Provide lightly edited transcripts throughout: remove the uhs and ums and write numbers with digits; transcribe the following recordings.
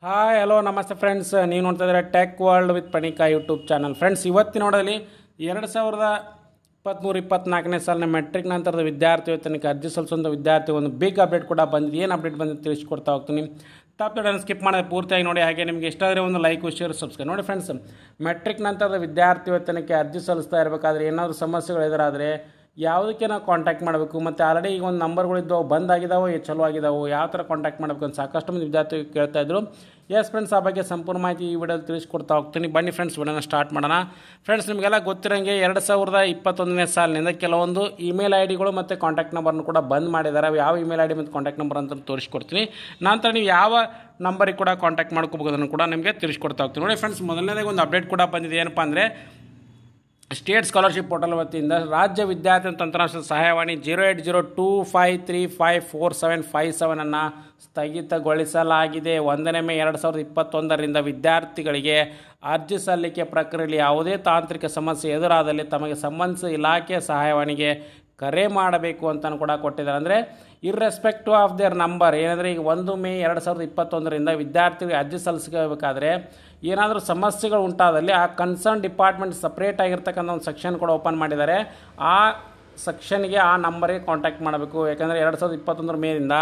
Hi hello ನಮಸ್ತೆ friends, ನೀವು ನೋಡ್ತಾ ಇದ್ದಾರೆ tech world with Pranika YouTube channel. Friends, ಇವತ್ತಿನ ನೋಡೋದಲ್ಲಿ 2023-24ನೇ ಸಾಲಿನ ಮೆಟ್ರಿಕ್ ನಂತರದ ವಿದ್ಯಾರ್ಥಿ ವೇತನಕ್ಕೆ ಅರ್ಜಿ ಸಲ್ಲಿಸುವಂಥ ವಿದ್ಯಾರ್ಥಿ ಒಂದು ಬಿಗ್ ಅಪ್ಡೇಟ್ ಕೂಡ ಬಂದಿದೆ. ಏನು ಅಪ್ಡೇಟ್ ಬಂದಿದೆ ತಿಳಿಸ್ಕೊಡ್ತಾ ಹೋಗ್ತೀನಿ. ತಪ್ಪು ಸ್ಕಿಪ್ ಮಾಡೋದು ಪೂರ್ತಿಯಾಗಿ ನೋಡಿ. ಹಾಗೆ ನಿಮಗೆ ಇಷ್ಟ ಆದರೆ ಒಂದು ಲೈಕ್ ಶೇರ್ ಸಬ್ಸ್ಕ್ರೈಬ್ ನೋಡಿ. ಫ್ರೆಂಡ್ಸ್, ಮೆಟ್ರಿಕ್ ನಂತರದ ವಿದ್ಯಾರ್ಥಿ ವೇತನಕ್ಕೆ ಅರ್ಜಿ ಸಲ್ಲಿಸ್ತಾ ಇರಬೇಕಾದ್ರೆ ಏನಾದರೂ ಸಮಸ್ಯೆಗಳು ಎದುರಾದರೆ ಯಾವುದಕ್ಕೆ ನಾವು ಕಾಂಟ್ಯಾಕ್ಟ್ ಮಾಡಬೇಕು, ಮತ್ತು ಆಲ್ರೆಡಿ ಈಗ ಒಂದು ನಂಬರ್ಗಳಿದ್ದವು ಬಂದ್ ಆಗಿದಾವೋ ಚಲೋ ಆಗಿದಾವೋ, ಯಾವ ಥರ ಕಾಂಟ್ಯಾಕ್ಟ್ ಮಾಡಬೇಕು ಅಂತ ಸಾಕಷ್ಟು ಮಂದಿ ವಿದ್ಯಾರ್ಥಿಗಳು ಕೇಳ್ತಾ ಇದ್ರು. ಎಸ್ ಫ್ರೆಂಡ್ಸ್, ಆ ಬಗ್ಗೆ ಸಂಪೂರ್ಣ ಮಾಹಿತಿ ಈ ವಿಡಿಯೋದಲ್ಲಿ ತಿಳಿಸ್ಕೊಡ್ತಾ ಹೋಗ್ತೀನಿ. ಬನ್ನಿ ಫ್ರೆಂಡ್ಸ್, ವಿಡಿಯೋನ ಸ್ಟಾರ್ಟ್ ಮಾಡೋಣ. ಫ್ರೆಂಡ್ಸ್, ನಿಮಗೆಲ್ಲ ಗೊತ್ತಿರೋಂಗೆ 2021ನೇ ಸಾಲಿನಿಂದ ಕೆಲವೊಂದು ಇಮೇಲ್ ಐ ಡಿಗಳು ಮತ್ತು ಕಾಂಟ್ಯಾಕ್ಟ್ ನಂಬರ್ನು ಕೂಡ ಬಂದ್ ಮಾಡಿದ್ದಾರೆ. ಯಾವ ಇಮೇಲ್ ಐ ಡಿ ಮತ್ತು ಕಾಂಟ್ಯಾಕ್ಟ್ ನಂಬರ್ ಅಂತ ತೋರಿಸ್ಕೊಡ್ತೀನಿ. ನಂತರ ನೀವು ಯಾವ ನಂಬರಿಗೆ ಕೂಡ ಕಾಂಟ್ಯಾಕ್ಟ್ ಮಾಡ್ಕೋಬೋದನ್ನು ಕೂಡ ನಿಮಗೆ ತಿಳಿಸ್ಕೊಡ್ತಾ ಹೋಗ್ತೀನಿ. ನೋಡಿ ಫ್ರೆಂಡ್ಸ್, ಮೊದಲನೇದಾಗಿ ಒಂದು ಅಪ್ಡೇಟ್ ಕೂಡ ಬಂದಿದೆ. ಏನಪ್ಪ ಅಂದರೆ, ಸ್ಟೇಟ್ ಸ್ಕಾಲರ್ಶಿಪ್ ಪೋರ್ಟಲ್ ವತಿಯಿಂದ ರಾಜ್ಯ ವಿದ್ಯಾರ್ಥಿ ತಂತ್ರಾಂಶ ಸಹಾಯವಾಣಿ 080253545757 ಅನ್ನು ಸ್ಥಗಿತಗೊಳಿಸಲಾಗಿದೆ. 1ನೇ ಮೇ 2021ರಿಂದ ವಿದ್ಯಾರ್ಥಿಗಳಿಗೆ ಅರ್ಜಿ ಸಲ್ಲಿಕೆ ಪ್ರಕ್ರಿಯೆಯಲ್ಲಿ ಯಾವುದೇ ತಾಂತ್ರಿಕ ಸಮಸ್ಯೆ ಎದುರಾದಲ್ಲಿ ತಮಗೆ ಸಂಬಂಧಿಸಿದ ಇಲಾಖೆ ಸಹಾಯವಾಣಿಗೆ ಕರೆ ಮಾಡಬೇಕು ಅಂತಲೂ ಕೂಡ ಕೊಟ್ಟಿದ್ದಾರೆ. ಅಂದರೆ ಇರ್ರೆಸ್ಪೆಕ್ಟಿವ್ ಆಫ್ ದೇರ್ ನಂಬರ್, ಏನಂದರೆ ಈಗ 1 ಮೇ 2021ರಿಂದ ವಿದ್ಯಾರ್ಥಿಗಳಿಗೆ ಅರ್ಜಿ ಸಲ್ಲಿಸಬೇಕಾದ್ರೆ ಏನಾದರೂ ಸಮಸ್ಯೆಗಳು ಉಂಟಾದಲ್ಲಿ ಆ ಕನ್ಸರ್ನ್ ಡಿಪಾರ್ಟ್ಮೆಂಟ್ ಸಪ್ರೇಟ್ ಆಗಿರ್ತಕ್ಕಂಥ ಒಂದು ಸೆಕ್ಷನ್ ಕೂಡ ಓಪನ್ ಮಾಡಿದ್ದಾರೆ. ಆ ಸೆಕ್ಷನ್ಗೆ ಆ ನಂಬರಿಗೆ ಕಾಂಟ್ಯಾಕ್ಟ್ ಮಾಡಬೇಕು. ಯಾಕಂದರೆ 2021 ಮೇದಿಂದ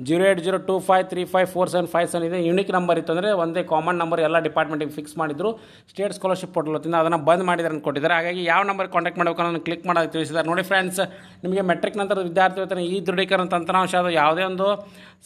080253545757 ಇದೆ ಯುನಿಕ್ ನಂಬರ್ ಇತ್ತು. ಅಂದರೆ ಒಂದೇ ಕಾಮನ್ ನಂಬರ್ ಎಲ್ಲ ಡಿಪಾರ್ಟ್ಮೆಂಟಿಗೆ ಫಿಕ್ಸ್ ಮಾಡಿದ್ರು. ಸ್ಟೇಟ್ ಸ್ಕಾಲರ್ಶಿಪ್ ಪೋರ್ಟಲ್ ವತಿಯಿಂದ ಅದನ್ನು ಬಂದ್ ಮಾಡಿದ್ದಾರೆ ಅಂತ ಕೊಟ್ಟಿದ್ದಾರೆ. ಹಾಗಾಗಿ ಯಾವ ನಂಬರ್ ಕಾಂಟ್ಯಾಕ್ಟ್ ಮಾಡಬೇಕು ಅನ್ನೋದನ್ನು ಕ್ಲಿಕ್ ಮಾಡೋದು ತಿಳಿಸಿದ್ದಾರೆ. ನೋಡಿ ಫ್ರೆಂಡ್ಸ್, ನಿಮಗೆ ಮೆಟ್ರಿಕ್ ನಂತರದ ವಿದ್ಯಾರ್ಥಿ ವೇತನ ಈ ದೃಢೀಕರಣ ತಂತ್ರಾಂಶ ಅದು ಯಾವುದೇ ಒಂದು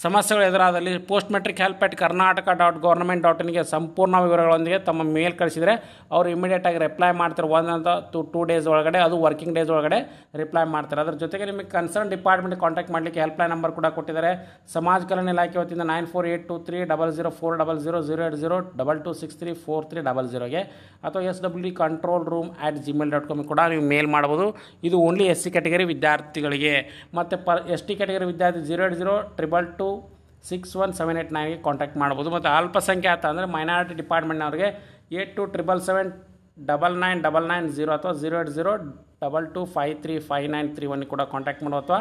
ಸಮಸ್ಯೆಗಳು ಎದುರಾದಲ್ಲಿ ಪೋಸ್ಟ್ ಮೆಟ್ರಿಕ್ ಹೆಲ್ಪ್ ಎಟ್ karnataka.government.in ಸಂಪೂರ್ಣ ವಿವರಗಳೊಂದಿಗೆ ತಮ್ಮ ಮೇಲ್ ಕಳಿಸಿದರೆ ಅವರು ಇಮಿಡಿಯೇಟಾಗಿ ರಿಪ್ಲೈ ಮಾಡ್ತಾರೆ. 1 to 2 ಡೇಸ್ ಒಳಗಡೆ, ಅದು ವರ್ಕಿಂಗ್ ಡೇಸ್ ಒಳಗಡೆ ರಿಪ್ಲೈ ಮಾಡ್ತಾರೆ. ಅದರ ಜೊತೆಗೆ ನಿಮಗೆ ಕನ್ಸರ್ನ್ ಡಿಪಾರ್ಟ್ಮೆಂಟ್ ಕಾಂಟ್ಯಾಕ್ಟ್ ಮಾಡಲಿಕ್ಕೆ ಹೆಲ್ಪ್ಲೈನ್ ನಂಬರ್ ಕೂಡ ಕೊಟ್ಟಿದ್ದಾರೆ. ಸಮಾಜ ಕಲ್ಯಾಣ ಇಲಾಖೆ ವತಿಯಿಂದ 94823004000226343000ಗೆ ಅಥವಾ swd-control-room@gmail.com ಕೂಡ ನೀವು ಮೇಲ್ ಮಾಡ್ಬೋದು. ಇದು ಓನ್ಲಿ SC ಕ್ಯಾಟಗರಿ ವಿದ್ಯಾರ್ಥಿಗಳಿಗೆ. ಮತ್ತು ST ಕ್ಯಾಟಗರಿ ವಿದ್ಯಾರ್ಥಿ 08022617899ಗೆ ಕಾಂಟ್ಯಾಕ್ಟ್ ಮಾಡ್ಬೋದು. ಮತ್ತು ಅಲ್ಪಸಂಖ್ಯಾತ ಅಂದರೆ ಮೈನಾರಿಟಿ ಡಿಪಾರ್ಟ್ಮೆಂಟ್ನವ್ರಿಗೆ 8277799990 ಅಥವಾ 08022535931 ಕೂಡ ಕಾಂಟ್ಯಾಕ್ಟ್ ಮಾಡ್ಬೋದು. ಅಥವಾ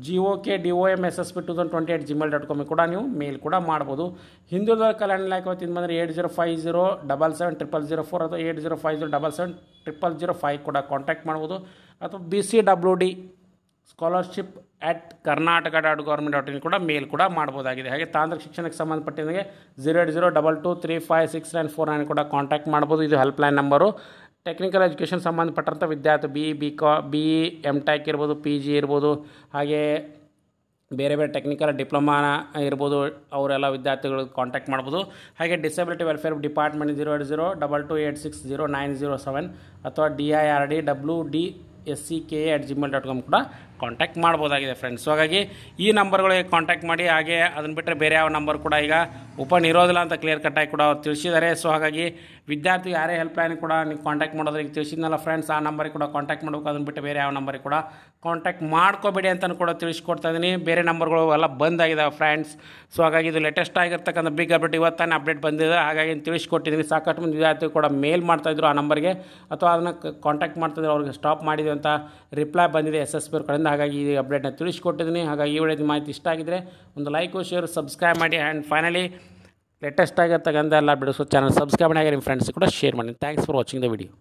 GOKDOMSSP2020@gmail.com ಕೂಡ ನೀವು ಮೇಲ್ ಕೂಡ ಮಾಡ್ಬೋದು. ಹಿಂದುಳಿದ ಕಲ್ಯಾಣ ಇಲಾಖೆ ವತಿಯಿಂದ ಬಂದರೆ 8050770004 ಅಥವಾ 8050770005 ಕೂಡ ಕಾಂಟ್ಯಾಕ್ಟ್ ಮಾಡ್ಬೋದು. ಅಥವಾ BCWD ಸ್ಕಾಲರ್ಶಿಪ್ @karnataka.government.in ಕೂಡ ಮೇಲ್ ಕೂಡ ಮಾಡ್ಬೋದಾಗಿದೆ. ಹಾಗೆ ತಾಂತ್ರಿಕ ಶಿಕ್ಷಣಕ್ಕೆ ಸಂಬಂಧಪಟ್ಟಿದ್ದಾಗೆ 08022356949 ಕೂಡ ಕಾಂಟ್ಯಾಕ್ಟ್ ಮಾಡ್ಬೋದು. ಇದು ಹೆಲ್ಪ್ಲೈನ್ ನಂಬರು. ಟೆಕ್ನಿಕಲ್ ಎಜುಕೇಷನ್ ಸಂಬಂಧಪಟ್ಟಂಥ ವಿದ್ಯಾರ್ಥಿ BE MTech ಇರ್ಬೋದು, PG ಇರ್ಬೋದು, ಹಾಗೆ ಬೇರೆ ಬೇರೆ ಟೆಕ್ನಿಕಲ್ ಡಿಪ್ಲೊಮಾ ಇರ್ಬೋದು, ಅವರೆಲ್ಲ ವಿದ್ಯಾರ್ಥಿಗಳು ಕಾಂಟ್ಯಾಕ್ಟ್ ಮಾಡ್ಬೋದು. ಹಾಗೆ ಡಿಸಬಿಲಿಟಿ ವೆಲ್ಫೇರ್ ಡಿಪಾರ್ಟ್ಮೆಂಟ್ 08022860907 ಅಥವಾ DIRDWDSCKA@gmail.com ಕೂಡ ಕಾಂಟ್ಯಾಕ್ಟ್ ಮಾಡ್ಬೋದಾಗಿದೆ ಫ್ರೆಂಡ್ಸ್. ಸೊ ಹಾಗಾಗಿ ಈ ನಂಬರ್ಗಳಿಗೆ ಕಾಂಟ್ಯಾಕ್ಟ್ ಮಾಡಿ. ಹಾಗೆ ಅದನ್ನು ಬಿಟ್ಟರೆ ಬೇರೆ ಯಾವ ನಂಬರ್ ಕೂಡ ಈಗ ಓಪನ್ ಇರೋದಿಲ್ಲ ಅಂತ ಕ್ಲಿಯರ್ ಕಟ್ಟಾಗಿ ಕೂಡ ಅವ್ರು ತಿಳಿಸಿದ್ದಾರೆ. ಸೊ ಹಾಗಾಗಿ ವಿದ್ಯಾರ್ಥಿ ಯಾರೇ ಹೆಲ್ಪ್ಲೈನ್ ಕೂಡ ನೀವು ಕಾಂಟ್ಯಾಕ್ಟ್ ಮಾಡೋದ್ರಿಗೆ ತಿಳಿಸಿದ್ನಲ್ಲ ಫ್ರೆಂಡ್ಸ್, ಆ ನಂಬರಿಗೆ ಕೂಡ ಕಾಂಟ್ಯಾಕ್ಟ್ ಮಾಡಬೇಕು. ಅದನ್ನು ಬಿಟ್ಟು ಬೇರೆ ಯಾವ ನಂಬರಿಗೆ ಕೂಡ ಕಾಂಟ್ಯಾಕ್ಟ್ ಮಾಡ್ಕೋಬೇಡಿ ಅಂತಲೂ ಕೂಡ ತಿಳಿಸ್ಕೊಡ್ತಾ ಇದ್ದೀನಿ. ಬೇರೆ ನಂಬರ್ಗಳು ಎಲ್ಲ ಬಂದಾಗಿದ್ದಾವೆ ಫ್ರೆಂಡ್ಸ್. ಸೊ ಹಾಗಾಗಿ ಇದು ಲೇಟೆಸ್ಟ್ ಆಗಿರ್ತಕ್ಕಂಥ ಬಿಗ್ ಅಪ್ಡೇಟ್ ಇವತ್ತಾನೆ ಅಪ್ಡೇಟ್ ಬಂದಿದೆ. ಹಾಗಾಗಿ ತಿಳಿಸ್ಕೊಟ್ಟಿದ್ದೀನಿ. ಸಾಕಷ್ಟು ಮಂದಿ ವಿದ್ಯಾರ್ಥಿಗಳು ಕೂಡ ಮೇಲ್ ಮಾಡ್ತಾಯಿದ್ರು ಆ ನಂಬರ್ಗೆ, ಅಥವಾ ಅದನ್ನು ಕಾಂಟ್ಯಾಕ್ಟ್ ಮಾಡ್ತಾಯಿದ್ರು, ಅವ್ರಿಗೆ ಸ್ಟಾಪ್ ಮಾಡಿದ್ವಿ ಅಂತ ರಿಪ್ಲೈ ಬಂದಿದೆ SSP ಅವ್ರ ಕಡೆಯಿಂದ. ಹಾಗಾಗಿ ಈ ಅಪ್ಡೇಟ್ನ ತಿಳಿಸ್ಕೊಟ್ಟಿದ್ದೀನಿ. ಹಾಗಾಗಿ ಈ ವಿಡಿಯೋದ ಮಾಹಿತಿ ಇಷ್ಟ ಆಗಿದ್ರೆ ಒಂದು ಲೈಕ್ ಶೇರ್ ಸಬ್ಸ್ಕ್ರೈಬ್ ಮಾಡಿ. ಆ್ಯಂಡ್ ಫೈನಲಿ ಲೇಟೆಸ್ಟ್ ಆಗಿರ್ತಕ್ಕಂಥ ಎಲ್ಲ ಬಿಡಿಸೋ ಚಾನಲ್ ಸಬ್ಸ್ಕ್ರೈಬ್ ಮಾಡಿ. ಹಾಗೆ ನಿಮ್ಮ ಫ್ರೆಂಡ್ಸ್ ಕೂಡ ಶೇರ್ ಮಾಡಿ. Thanks for watching the video.